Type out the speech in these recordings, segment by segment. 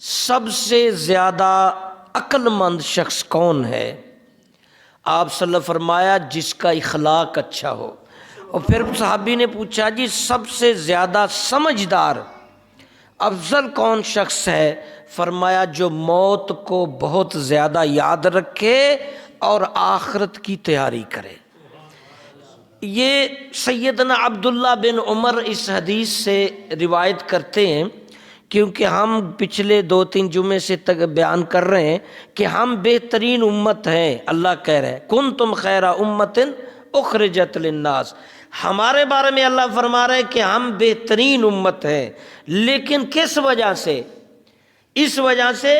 سب سے زیادہ عقل مند شخص کون ہے؟ آپ صلی اللہ علیہ وسلم فرمایا جس کا اخلاق اچھا ہو۔ اور پھر صحابی نے پوچھا جی سب سے زیادہ سمجھدار افضل کون شخص ہے؟ فرمایا جو موت کو بہت زیادہ یاد رکھے اور آخرت کی تیاری کرے۔ یہ سیدنا عبداللہ بن عمر اس حدیث سے روایت کرتے ہیں، کیونکہ ہم پچھلے 2-3 جمعے سے تک بیان کر رہے ہیں کہ ہم بہترین امت ہیں۔ اللہ کہہ رہے ہیں کنتم خیر امت اخرجت للناس، ہمارے بارے میں اللہ فرما رہے ہیں کہ ہم بہترین امت ہیں، لیکن کس وجہ سے؟ اس وجہ سے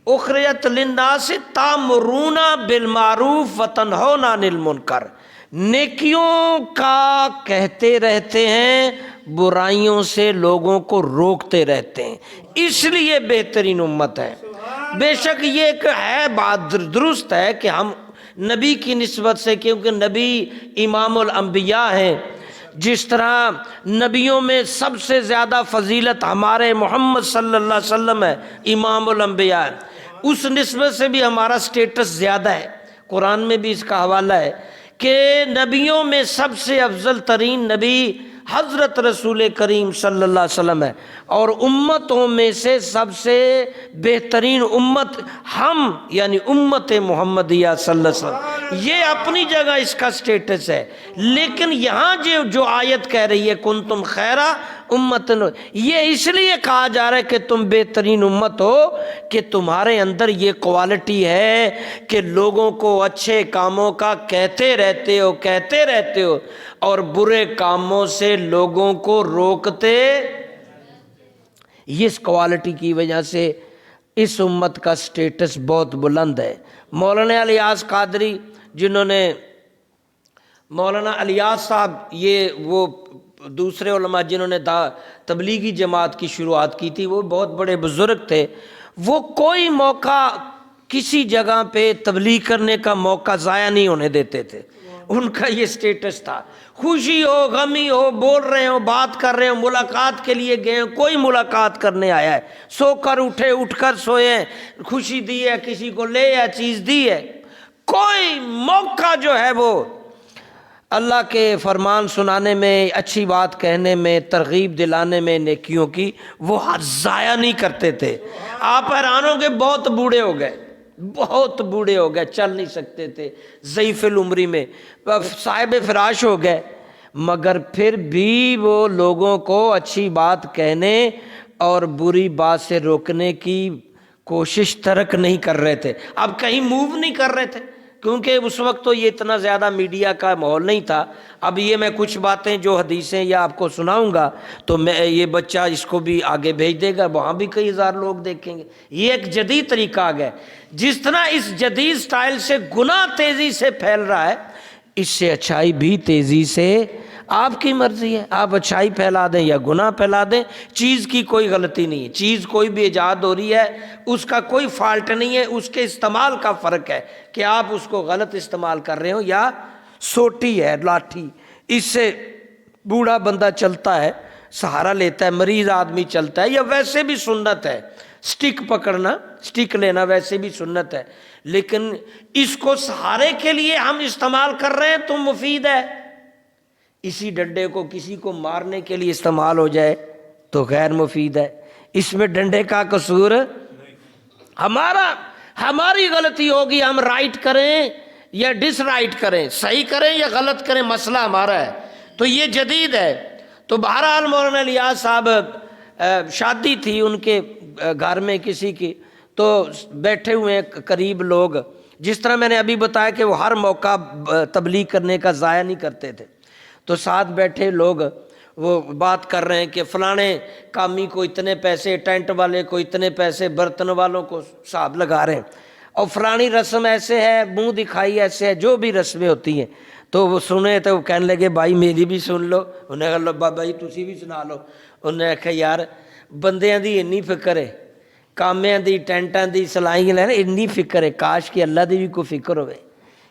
اخرجت للناس تامرون بالمعروف وتنہون عن المنکر، نیکیوں کا کہتے رہتے ہیں، برائیوں سے لوگوں کو روکتے رہتے ہیں، اس لیے بہترین امت ہے۔ بے شک یہ ایک ہے بات درست ہے کہ ہم نبی کی نسبت سے، کیونکہ نبی امام الانبیاء ہیں، جس طرح نبیوں میں سب سے زیادہ فضیلت ہمارے محمد صلی اللہ علیہ وسلم ہے، امام الانبیاء ہے، اس نسبت سے بھی ہمارا سٹیٹس زیادہ ہے۔ قرآن میں بھی اس کا حوالہ ہے کہ نبیوں میں سب سے افضل ترین نبی حضرت رسول کریم صلی اللہ علیہ وسلم ہے، اور امتوں میں سے سب سے بہترین امت ہم یعنی امت محمدیہ صلی اللہ علیہ وسلم، یہ اپنی جگہ اس کا سٹیٹس ہے۔ لیکن یہاں جو آیت کہہ رہی ہے کنتم خیرہ امت، یہ اس لیے کہا جا رہا ہے کہ تم بہترین امت ہو کہ تمہارے اندر یہ کوالٹی ہے کہ لوگوں کو اچھے کاموں کا کہتے رہتے ہو اور برے کاموں سے لوگوں کو روکتے۔ اس کوالٹی کی وجہ سے اس امت کا سٹیٹس بہت بلند ہے۔ مولانا الیاس قادری، جنہوں نے مولانا الیاس صاحب، یہ وہ دوسرے علماء جنہوں نے تبلیغی جماعت کی شروعات کی تھی، وہ بہت بڑے بزرگ تھے، وہ کوئی موقع کسی جگہ پہ تبلیغ کرنے کا موقع ضائع نہیں ہونے دیتے تھے۔ ان کا یہ سٹیٹس تھا، خوشی ہو غمی ہو، بول رہے ہو بات کر رہے ہو، ملاقات کے لیے گئے ہو، کوئی ملاقات کرنے آیا ہے، سو کر اٹھے اٹھ کر سوئے، خوشی دی ہے کسی کو، لے یا چیز دی ہے، کوئی موقع جو ہے وہ اللہ کے فرمان سنانے میں، اچھی بات کہنے میں، ترغیب دلانے میں نیکیوں کی، وہ ضائع نہیں کرتے تھے۔ آپ حیران ہو کہ بہت بوڑھے ہو گئے، چل نہیں سکتے تھے، ضعیف العمری میں صاحب فراش ہو گئے، مگر پھر بھی وہ لوگوں کو اچھی بات کہنے اور بری بات سے روکنے کی کوشش ترک نہیں کر رہے تھے۔ اب کہیں موو نہیں کر رہے تھے، کیونکہ اس وقت تو یہ اتنا زیادہ میڈیا کا ماحول نہیں تھا۔ اب یہ میں کچھ باتیں جو حدیثیں یا آپ کو سناؤں گا تو میں یہ بچہ اس کو بھی آگے بھیج دے گا، وہاں بھی کئی ہزار لوگ دیکھیں گے۔ یہ ایک جدید طریقہ آ گیا، جس طرح اس جدید سٹائل سے گناہ تیزی سے پھیل رہا ہے، اس سے اچھائی بھی تیزی سے، آپ کی مرضی ہے، آپ اچھائی پھیلا دیں یا گناہ پھیلا دیں، چیز کی کوئی غلطی نہیں ہے، چیز کوئی بھی ایجاد ہو رہی ہے اس کا کوئی فالٹ نہیں ہے، اس کے استعمال کا فرق ہے کہ آپ اس کو غلط استعمال کر رہے ہو، یا سوٹی ہے لاٹھی، اس سے بوڑھا بندہ چلتا ہے سہارا لیتا ہے، مریض آدمی چلتا ہے، یا ویسے بھی سنت ہے سٹک پکڑنا، سٹک لینا ویسے بھی سنت ہے، لیکن اس کو سہارے کے لیے ہم استعمال کر رہے ہیں تو مفید ہے۔ اسی ڈنڈے کو کسی کو مارنے کے لیے استعمال ہو جائے تو غیر مفید ہے۔ اس میں ڈنڈے کا قصور ہماری غلطی ہوگی، ہم رائٹ کریں یا ڈس رائٹ کریں، صحیح کریں یا غلط کریں، مسئلہ ہمارا ہے۔ تو یہ جدید ہے۔ تو بہرحال مولانا الیاس صاحب، شادی تھی ان کے گھر میں کسی کی، تو بیٹھے ہوئے ہیں قریب لوگ، جس طرح میں نے ابھی بتایا کہ وہ ہر موقع تبلیغ کرنے کا ضائع نہیں کرتے تھے، تو ساتھ بیٹھے لوگ وہ بات کر رہے ہیں کہ فلانے کامی کو اتنے پیسے، ٹینٹ والے کو اتنے پیسے، برتن والوں کو حساب لگا رہے ہیں، اور فلانی رسم ایسے ہے، منہ دکھائی ایسے ہے، جو بھی رسمیں ہوتی ہیں۔ تو وہ سنے تو وہ کہنے لگے بھائی میری بھی سن لو۔ انہیں کہا لو بابا جی تسی بھی سنا لو۔ انہیں کہا یار بندیاں دی انی فکر ہے، کامیاں دی، ٹینٹاں دی، سلائیاں لینا انی فکر ہے، کاش کہ اللہ دی بھی کوئی فکر ہوئے،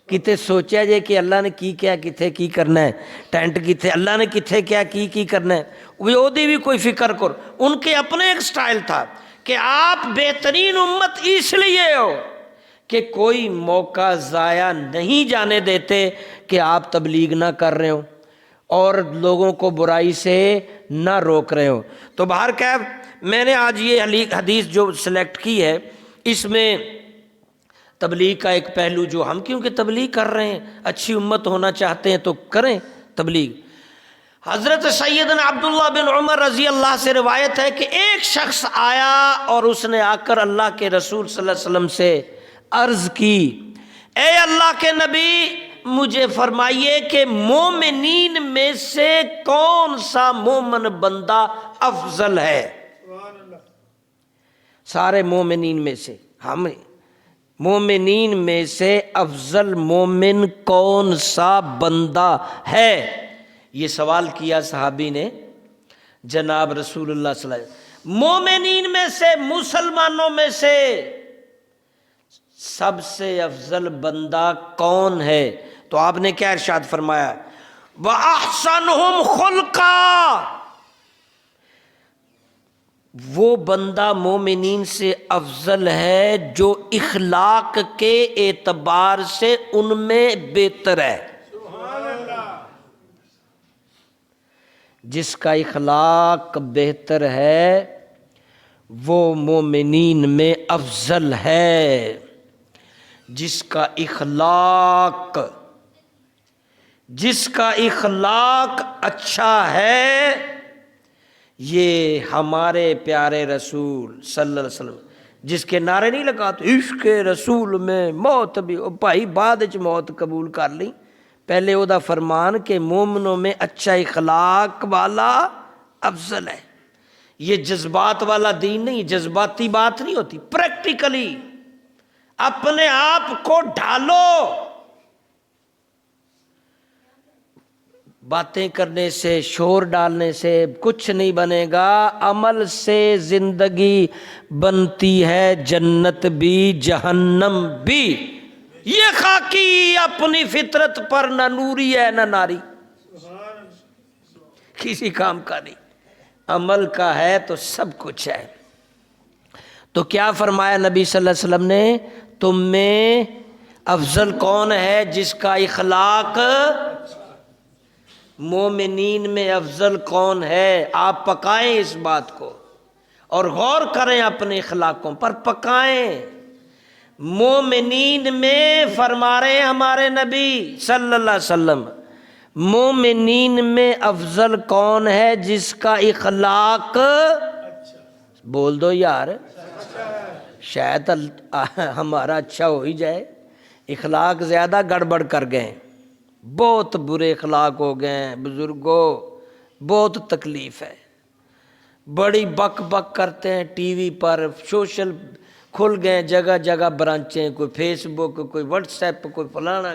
کتے سوچیا جے کہ اللہ نے کی کیا کتھے کی کرنا ہے، ٹینٹ کتھے اللہ نے کتھے کیا کی کرنا ہے، وہ دی بھی کوئی فکر کر۔ ان کے اپنے ایک سٹائل تھا کہ آپ بہترین امت اس لیے ہو کہ کوئی موقع ضائع نہیں جانے دیتے کہ آپ تبلیغ نہ کر رہے ہو اور لوگوں کو برائی سے نہ روک رہے ہو۔ تو بہرکیف میں نے آج یہ حدیث جو سلیکٹ کی ہے، اس میں تبلیغ کا ایک پہلو جو ہم کیونکہ تبلیغ کر رہے ہیں، اچھی امت ہونا چاہتے ہیں تو کریں تبلیغ۔ حضرت سیدنا عبداللہ بن عمر رضی اللہ سے روایت ہے کہ ایک شخص آیا اور اس نے آ کر اللہ کے رسول صلی اللہ علیہ وسلم سے عرض کی، اے اللہ کے نبی، مجھے فرمائیے کہ مومنین میں سے کون سا مومن بندہ افضل ہے؟ سارے مومنین میں سے مومنین میں سے افضل مومن کون سا بندہ ہے؟ یہ سوال کیا صحابی نے جناب رسول اللہ صلی اللہ علیہ وسلم، مومنین میں سے، مسلمانوں میں سے سب سے افضل بندہ کون ہے؟ تو آپ نے کیا ارشاد فرمایا؟ وَأَحْسَنُهُمْ خُلْقًا، وہ بندہ مومنین سے افضل ہے جو اخلاق کے اعتبار سے ان میں بہتر ہے۔ جس کا اخلاق بہتر ہے وہ مومنین میں افضل ہے۔ جس کا اخلاق اچھا ہے، یہ ہمارے پیارے رسول صلی اللہ علیہ وسلم جس کے نعرے نہیں لگاتے، عشق رسول میں موت بھی، بھائی بعد وچ موت قبول کر لی، پہلے وہ دا فرمان کہ مومنوں میں اچھا اخلاق والا افضل ہے۔ یہ جذبات والا دین نہیں، جذباتی بات نہیں ہوتی، پریکٹیکلی اپنے آپ کو ڈھالو۔ باتیں کرنے سے، شور ڈالنے سے کچھ نہیں بنے گا، عمل سے زندگی بنتی ہے، جنت بھی جہنم بھی۔ یہ خاکی اپنی فطرت پر نہ نوری ہے نہ ناری، کسی کام کا نہیں، عمل کا ہے تو سب کچھ ہے۔ تو کیا فرمایا نبی صلی اللہ علیہ وسلم نے؟ تم میں افضل کون ہے؟ جس کا اخلاق، مومنین میں افضل کون ہے؟ آپ پکائیں اس بات کو اور غور کریں، اپنے اخلاقوں پر پکائیں۔ مومنین میں فرما رہے ہیں ہمارے نبی صلی اللہ علیہ وسلم، مومنین میں افضل کون ہے؟ جس کا اخلاق، بول دو یار، شاید ہمارا اچھا ہو ہی جائے، اخلاق زیادہ گڑبڑ کر گئے، بہت برے اخلاق ہو گئے ہیں بزرگوں، بہت تکلیف ہے، بڑی بک بک کرتے ہیں ٹی وی پر، سوشل کھل گئے جگہ جگہ برانچیں، کوئی فیس بک، کوئی واٹس ایپ، کوئی فلانا،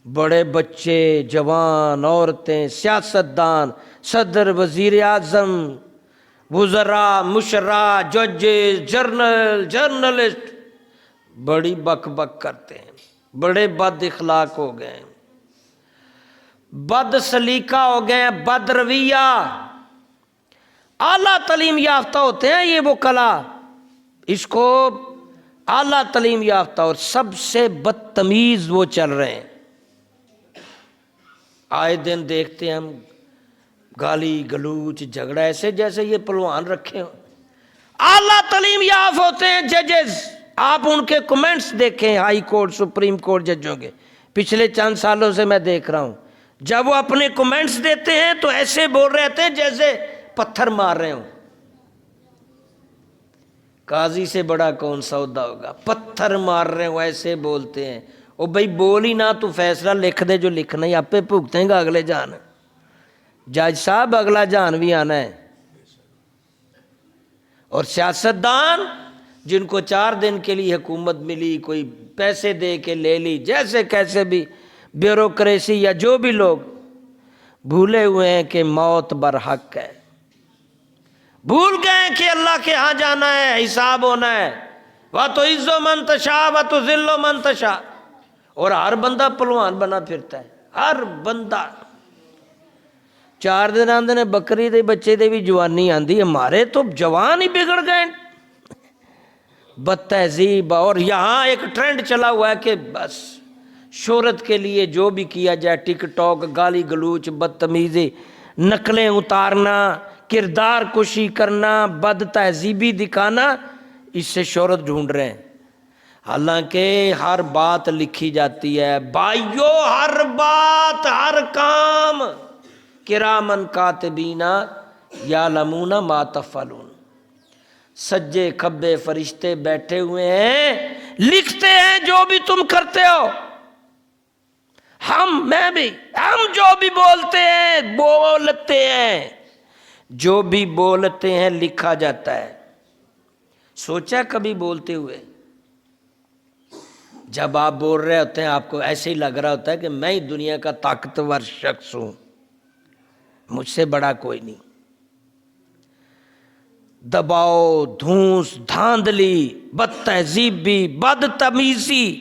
بڑے بچے، جوان، عورتیں، سیاستدان، صدر، وزیر اعظم، وزراء، مشراء، ججز، جرنلسٹ، بڑی بک بک کرتے ہیں، بڑے بد اخلاق ہو گئے ہیں، بد سلیقہ ہو گئے ہیں، بد رویہ۔ اعلیٰ تعلیم یافتہ ہوتے ہیں یہ وکلا، اس کو اعلیٰ تعلیم یافتہ، اور سب سے بدتمیز وہ چل رہے ہیں۔ آئے دن دیکھتے ہیں ہم گالی گلوچ، جھگڑا، ایسے جیسے یہ پلوان رکھے ہوں۔ اعلیٰ تعلیم یافتہ ہوتے ہیں ججز، آپ ان کے کمنٹس دیکھیں، ہائی کورٹ، سپریم کورٹ ججوں کے، پچھلے چند سالوں سے میں دیکھ رہا ہوں، جب وہ اپنے کمنٹس دیتے ہیں تو ایسے بول رہے تھے جیسے پتھر مار رہے ہوں۔ قاضی سے بڑا کون سودا ہوگا، پتھر مار رہے ہوں، ایسے بولتے ہیں۔ او بھائی بول ہی نہ، تو فیصلہ لکھ دے، جو لکھنا ہی، آپ پہ بھگتیں گا اگلے جان، جج صاحب اگلا جان بھی آنا ہے۔ اور سیاستدان جن کو 4 دن کے لیے حکومت ملی، کوئی پیسے دے کے لے لی، جیسے کیسے بھی، بیوروکریسی یا جو بھی، لوگ بھولے ہوئے ہیں کہ موت برحق ہے، بھول گئے کہ اللہ کے ہاں جانا ہے، حساب ہونا ہے۔ وَتُعِزُّ مَن تَشَاءُ وَتُذِلُّ مَن تَشَاءُ، اور ہر بندہ پلوان بنا پھرتا ہے، ہر بندہ۔ 4 دن آندے نے بکری دے بچے دے بھی جوانی آندی، ہمارے تو جوان ہی بگڑ گئے، بد تہذیب، اور یہاں ایک ٹرینڈ چلا ہوا ہے کہ بس شہرت کے لیے جو بھی کیا جائے، ٹک ٹاک، گالی گلوچ، بدتمیزی، نقلیں اتارنا، کردار کشی کرنا، بد تہذیبی دکھانا، اس سے شہرت ڈھونڈ رہے ہیں۔ حالانکہ ہر بات لکھی جاتی ہے بھائیو، ہر بات، ہر کام کرامن کاتبین یعلمون ما تفعلون، سجے کھبے فرشتے بیٹھے ہوئے ہیں، لکھتے ہیں جو بھی تم کرتے ہو۔ میں بھی، ہم جو بھی بولتے ہیں، جو بھی بولتے ہیں لکھا جاتا ہے۔ سوچا کبھی بولتے ہوئے؟ جب آپ بول رہے ہوتے ہیں آپ کو ایسے ہی لگ رہا ہوتا ہے کہ میں ہی دنیا کا طاقتور شخص ہوں، مجھ سے بڑا کوئی نہیں۔ دباؤ، دھونس، دھاندلی، بد تہذیبی، بدتمیزی،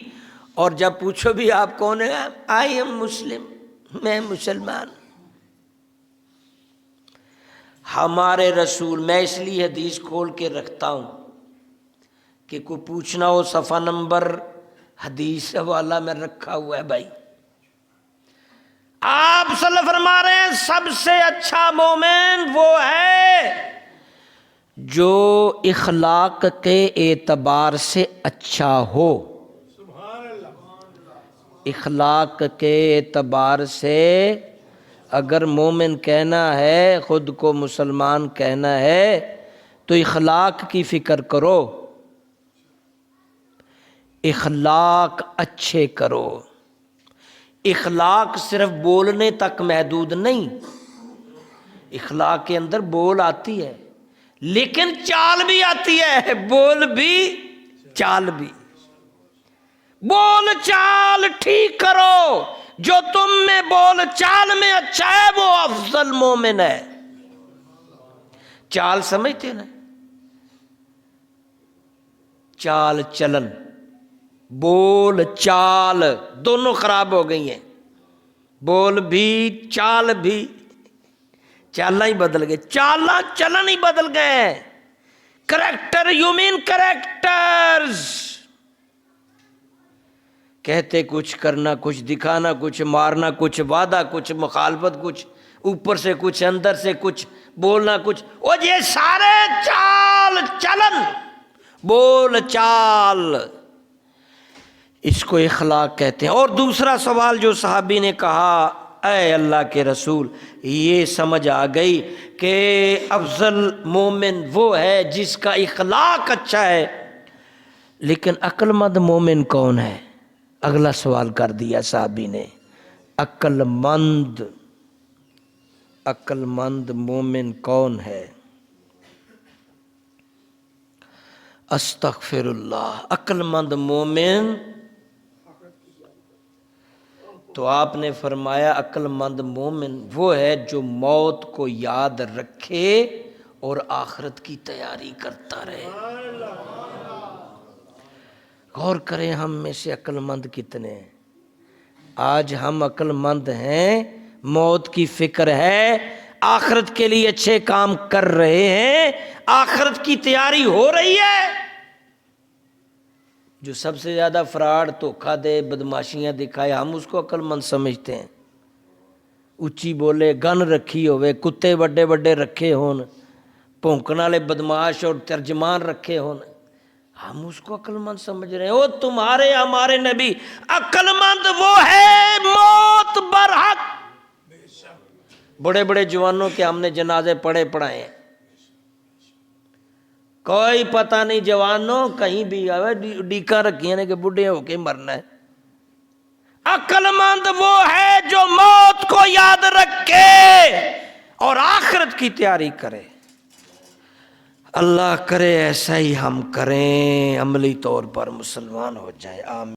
اور جب پوچھو بھی آپ کون ہیں، آئی ایم مسلم، میں مسلمان۔ ہمارے رسول، میں اس لیے حدیث کھول کے رکھتا ہوں کہ کوئی پوچھنا ہو صفحہ نمبر حدیث حوالہ میں رکھا ہوا ہے بھائی۔ آپ صلی اللہ علیہ وسلم فرما رہے ہیں سب سے اچھا مومن وہ ہے جو اخلاق کے اعتبار سے اچھا ہو۔ اخلاق کے اعتبار سے اگر مومن کہنا ہے، خود کو مسلمان کہنا ہے، تو اخلاق کی فکر کرو، اخلاق اچھے کرو۔ اخلاق صرف بولنے تک محدود نہیں، اخلاق کے اندر بول آتی ہے لیکن چال بھی آتی ہے، بول بھی چال بھی۔ بول چال ٹھیک کرو، جو تم میں بول چال میں اچھا ہے وہ افضل مومن ہے۔ چال سمجھتے نا؟ چال چلن، بول چال دونوں خراب ہو گئی ہیں، بول بھی چال بھی، چالیں ہی بدل گئے، چالاں چلن ہی بدل گئے۔ کریکٹر، یو مین کریکٹرز، کہتے کچھ، کرنا کچھ، دکھانا کچھ، مارنا کچھ، وعدہ کچھ، مخالفت کچھ، اوپر سے کچھ، اندر سے کچھ، بولنا کچھ، اور یہ سارے چال چلن، بول چال، اس کو اخلاق کہتے ہیں۔ اور دوسرا سوال جو صحابی نے کہا، اے اللہ کے رسول، یہ سمجھ آ گئی کہ افضل مومن وہ ہے جس کا اخلاق اچھا ہے، لیکن عقل مند مومن کون ہے؟ اگلا سوال کر دیا صحابی نے، عقل مند مومن کون ہے؟ استغفر اللہ، عقل مند مومن، تو آپ نے فرمایا عقل مند مومن وہ ہے جو موت کو یاد رکھے اور آخرت کی تیاری کرتا رہے۔ غور کریں ہم میں سے عقل مند کتنے ہیں؟ آج ہم عقل مند ہیں، موت کی فکر ہے، آخرت کے لیے اچھے کام کر رہے ہیں، آخرت کی تیاری ہو رہی ہے۔ جو سب سے زیادہ فراڈ، دھوکہ دے، بدماشیاں دکھائے، ہم اس کو عقل مند سمجھتے ہیں۔ اچھی بولے، گن رکھی ہوئے، کتے بڑے بڑے رکھے ہون، پونکن والے بدماش اور ترجمان رکھے ہون، ہم اس کو عقل مند سمجھ رہے ہیں۔ وہ تمہارے ہمارے نبی، عقل مند وہ ہے موت برحق۔ بڑے بڑے جوانوں کے ہم نے جنازے پڑھائے ہیں، کوئی پتہ نہیں جوانوں کہیں بھی آوے ڈیکا رکھی ہیں کہ بڈھے ہو کے مرنا ہے۔ عقل مند وہ ہے جو موت کو یاد رکھے اور آخرت کی تیاری کرے۔ اللہ کرے ایسا ہی ہم کریں، عملی طور پر مسلمان ہو جائیں، آمین۔